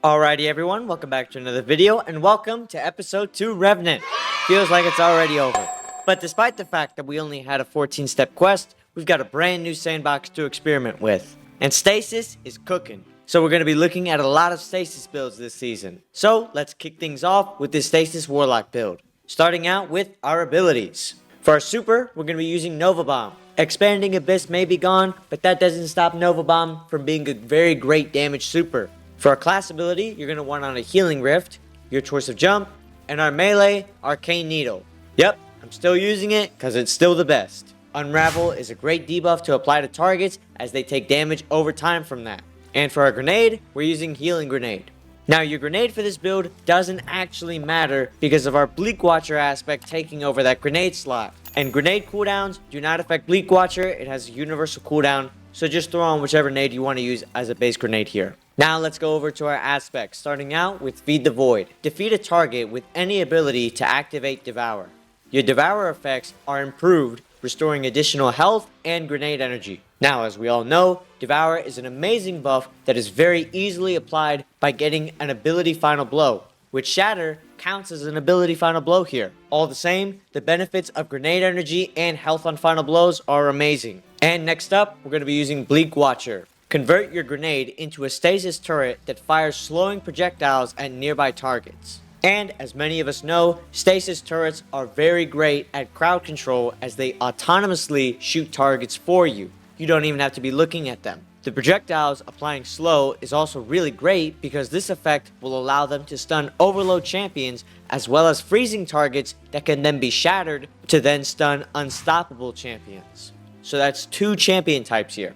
Alrighty everyone, welcome back to another video, and welcome to episode 2 Revenant. Feels like it's already over. But despite the fact that we only had a 14-step quest, we've got a brand new sandbox to experiment with. And Stasis is cooking. So we're going to be looking at a lot of Stasis builds this season. So let's kick things off with this Stasis Warlock build. Starting out with our abilities. For our super, we're going to be using Nova Bomb. Expanding Abyss may be gone, but that doesn't stop Nova Bomb from being a very great damage super. For our class ability, you're going to want on a Healing Rift, your choice of jump, and our melee, Arcane Needle. Yep, I'm still using it because it's still the best. Unravel is a great debuff to apply to targets as they take damage over time from that. And for our grenade, we're using Healing Grenade. Now your grenade for this build doesn't actually matter because of our Bleak Watcher aspect taking over that grenade slot. And grenade cooldowns do not affect Bleak Watcher, it has a universal cooldown, so just throw on whichever nade you want to use as a base grenade here. Now let's go over to our aspects, starting out with Feed the Void. Defeat a target with any ability to activate Devour. Your Devour effects are improved, restoring additional health and grenade energy. Now, as we all know, Devour is an amazing buff that is very easily applied by getting an ability final blow, which Shatter counts as an ability final blow here. All the same, the benefits of grenade energy and health on final blows are amazing. And next up, we're going to be using Bleak Watcher. Convert your grenade into a stasis turret that fires slowing projectiles at nearby targets. And as many of us know, stasis turrets are very great at crowd control as they autonomously shoot targets for you. You don't even have to be looking at them. The projectiles applying slow is also really great because this effect will allow them to stun overload champions as well as freezing targets that can then be shattered to then stun unstoppable champions. So that's 2 champion types here.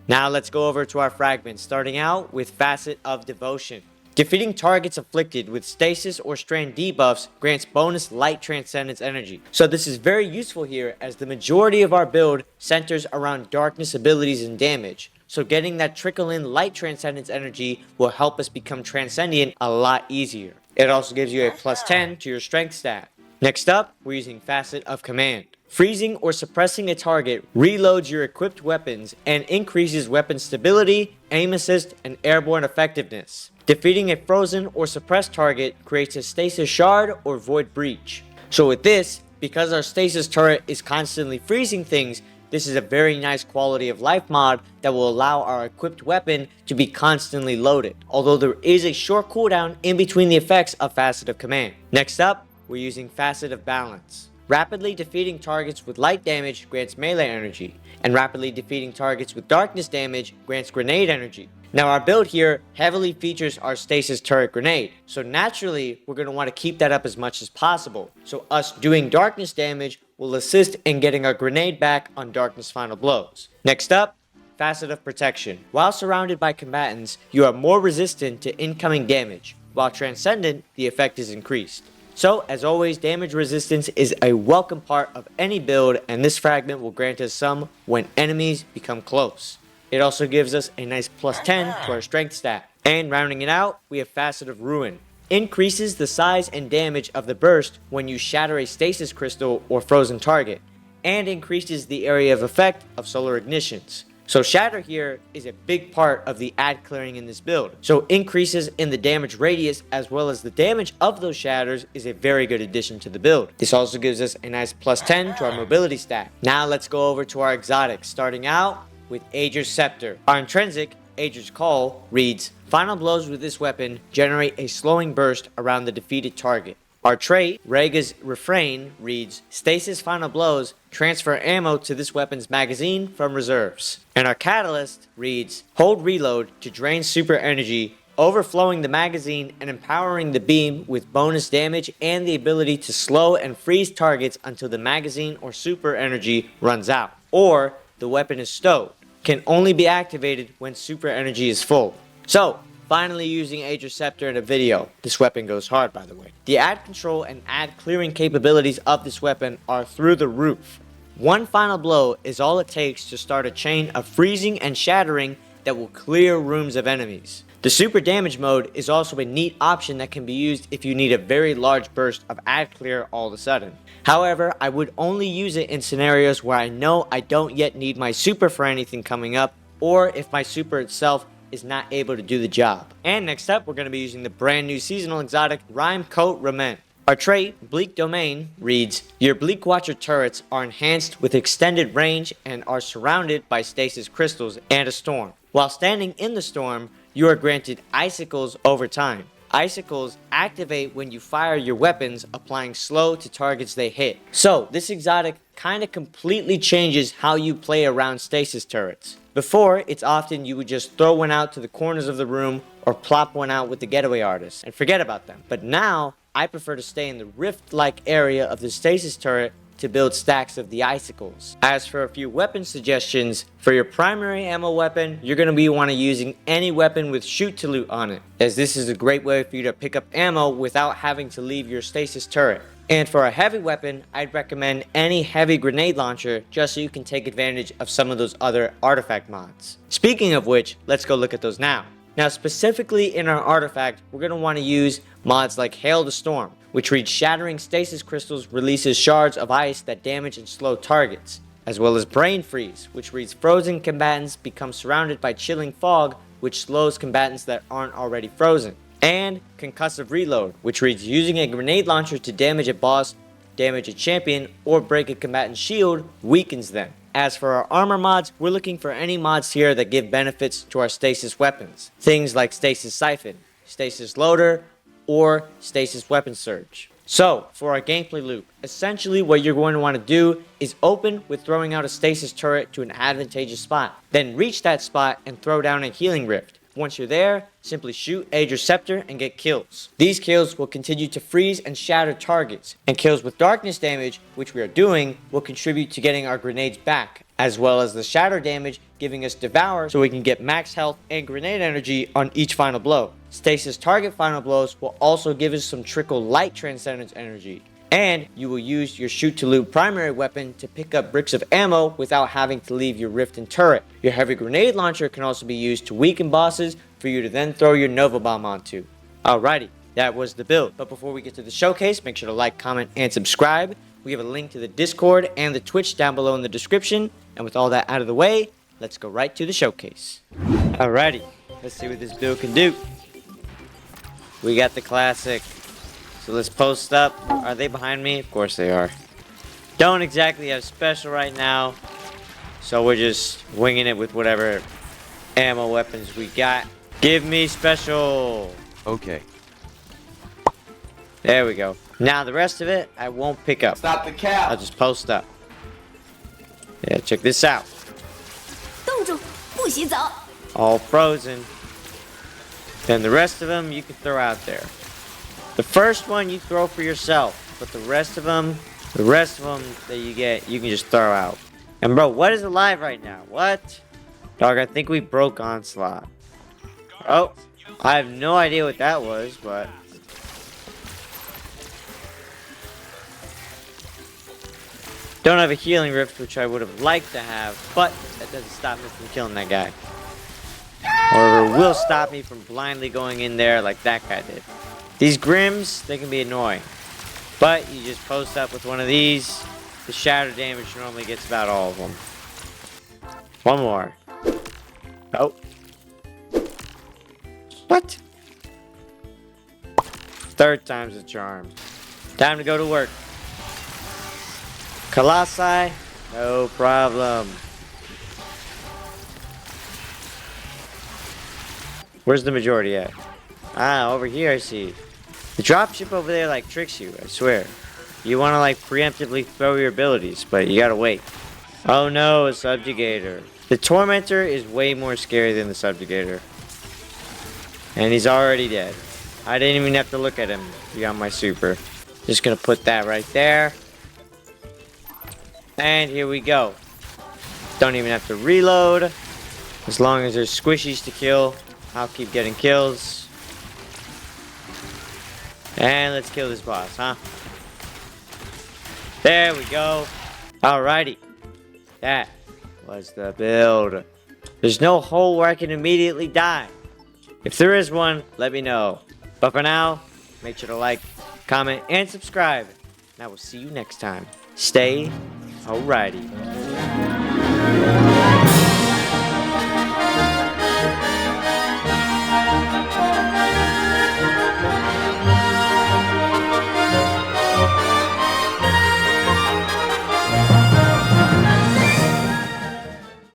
Now let's go over to our fragments, starting out with Facet of Devotion. Defeating targets afflicted with stasis or strand debuffs grants bonus light transcendence energy. So this is very useful here as the majority of our build centers around darkness abilities and damage. So getting that trickle in light transcendence energy will help us become transcendent a lot easier. It also gives you a plus 10 to your strength stat. Next up, we're using Facet of Command. Freezing or suppressing a target reloads your equipped weapons and increases weapon stability, aim assist, and airborne effectiveness. Defeating a frozen or suppressed target creates a stasis shard or void breach. So with this, because our stasis turret is constantly freezing things, this is a very nice quality of life mod that will allow our equipped weapon to be constantly loaded, although there is a short cooldown in between the effects of Facet of Command. Next up, we're using Facet of Balance. Rapidly defeating targets with light damage grants melee energy, and rapidly defeating targets with darkness damage grants grenade energy. Now our build here heavily features our stasis turret grenade, so naturally we're going to want to keep that up as much as possible. So us doing darkness damage will assist in getting our grenade back on darkness final blows. Next up, Facet of Protection. While surrounded by combatants, you are more resistant to incoming damage, while transcendent, the effect is increased. So, as always, damage resistance is a welcome part of any build, and this fragment will grant us some when enemies become close. It also gives us a nice plus 10 to our strength stat. And rounding it out, we have Facet of Ruin. Increases the size and damage of the burst when you shatter a stasis crystal or frozen target, and increases the area of effect of solar ignitions. So Shatter here is a big part of the ad clearing in this build. So increases in the damage radius as well as the damage of those shatters is a very good addition to the build. This also gives us a nice plus 10 to our mobility stat. Now let's go over to our exotics, starting out with Ager's Scepter. Our intrinsic, Ager's Call, reads, final blows with this weapon generate a slowing burst around the defeated target. Our trait, Rega's Refrain, reads, stasis final blows transfer ammo to this weapon's magazine from reserves. And our catalyst reads, hold reload to drain super energy, overflowing the magazine and empowering the beam with bonus damage and the ability to slow and freeze targets until the magazine or super energy runs out, or the weapon is stowed. Can only be activated when super energy is full. So, finally using Ager's Scepter in a video. This weapon goes hard, by the way. The ad control and ad clearing capabilities of this weapon are through the roof. One final blow is all it takes to start a chain of freezing and shattering that will clear rooms of enemies. The super damage mode is also a neat option that can be used if you need a very large burst of ad clear all of a sudden. However, I would only use it in scenarios where I know I don't yet need my super for anything coming up, or if my super itself is not able to do the job. And next up, we're going to be using the brand new seasonal exotic Rime-coat Raiment. Our trait, Bleak Domain, reads, your Bleak Watcher turrets are enhanced with extended range and are surrounded by stasis crystals and a storm. While standing in the storm, you are granted icicles over time. Icicles activate when you fire your weapons, applying slow to targets they hit. So, this exotic kind of completely changes how you play around stasis turrets. Before, it's often you would just throw one out to the corners of the room or plop one out with the Getaway Artist and forget about them. But now, I prefer to stay in the rift-like area of the stasis turret to build stacks of the icicles. As for a few weapon suggestions, for your primary ammo weapon, you're going to be using any weapon with shoot to loot on it, as this is a great way for you to pick up ammo without having to leave your stasis turret. And for a heavy weapon, I'd recommend any heavy grenade launcher just so you can take advantage of some of those other artifact mods. Speaking of which, let's go look at those now. Now specifically in our artifact, we're going to want to use mods like Hail the Storm, which reads shattering stasis crystals releases shards of ice that damage and slow targets, as well as Brain Freeze, which reads frozen combatants become surrounded by chilling fog, which slows combatants that aren't already frozen. And Concussive Reload, which reads using a grenade launcher to damage a boss, damage a champion, or break a combatant's shield weakens them. As for our armor mods, we're looking for any mods here that give benefits to our stasis weapons. Things like Stasis Siphon, Stasis Loader, or Stasis Weapon Surge. So, for our gameplay loop, essentially what you're going to want to do is open with throwing out a stasis turret to an advantageous spot. Then reach that spot and throw down a healing rift. Once you're there, simply shoot Ager's Scepter and get kills. These kills will continue to freeze and shatter targets, and kills with darkness damage, which we are doing, will contribute to getting our grenades back, as well as the shatter damage giving us Devour so we can get max health and grenade energy on each final blow. Stasis target final blows will also give us some trickle light transcendence energy. And you will use your shoot to loot primary weapon to pick up bricks of ammo without having to leave your rift and turret. Your heavy grenade launcher can also be used to weaken bosses for you to then throw your Nova Bomb onto. Alrighty, that was the build. But before we get to the showcase, make sure to like, comment, and subscribe. We have a link to the Discord and the Twitch down below in the description. And with all that out of the way, let's go right to the showcase. Alrighty, let's see what this build can do. We got the classic. So let's post up. Are they behind me? Of course they are. Don't exactly have special right now, so we're just winging it with whatever ammo weapons we got. Give me special. Okay. There we go. Now the rest of it, I won't pick up. Stop the cap. I'll just post up. Yeah, check this out. 冻住，不洗澡。 All frozen. Then the rest of them you can throw out there. The first one you throw for yourself, but the rest of them that you get, you can just throw out. And bro, what is alive right now? What? Dog, I think we broke Onslaught. Oh, I have no idea what that was, but... Don't have a healing rift, which I would have liked to have, but that doesn't stop me from killing that guy. Or it will stop me from blindly going in there like that guy did. These Grims, they can be annoying. But you just post up with one of these. The shatter damage normally gets about all of them. One more. Oh. What? Third time's a charm. Time to go to work. Colossi, no problem. Where's the majority at? Ah, over here I see. The dropship over there like tricks you, I swear. You want to like preemptively throw your abilities, but you gotta wait. Oh no, a subjugator. The Tormentor is way more scary than the subjugator. And he's already dead. I didn't even have to look at him beyond my super. Just gonna put that right there. And here we go. Don't even have to reload. As long as there's squishies to kill, I'll keep getting kills. And let's kill this boss, huh? There we go. Alrighty. That was the build. There's no hole where I can immediately die. If there is one, let me know. But for now, make sure to like, comment, and subscribe. And I will see you next time. Stay alrighty.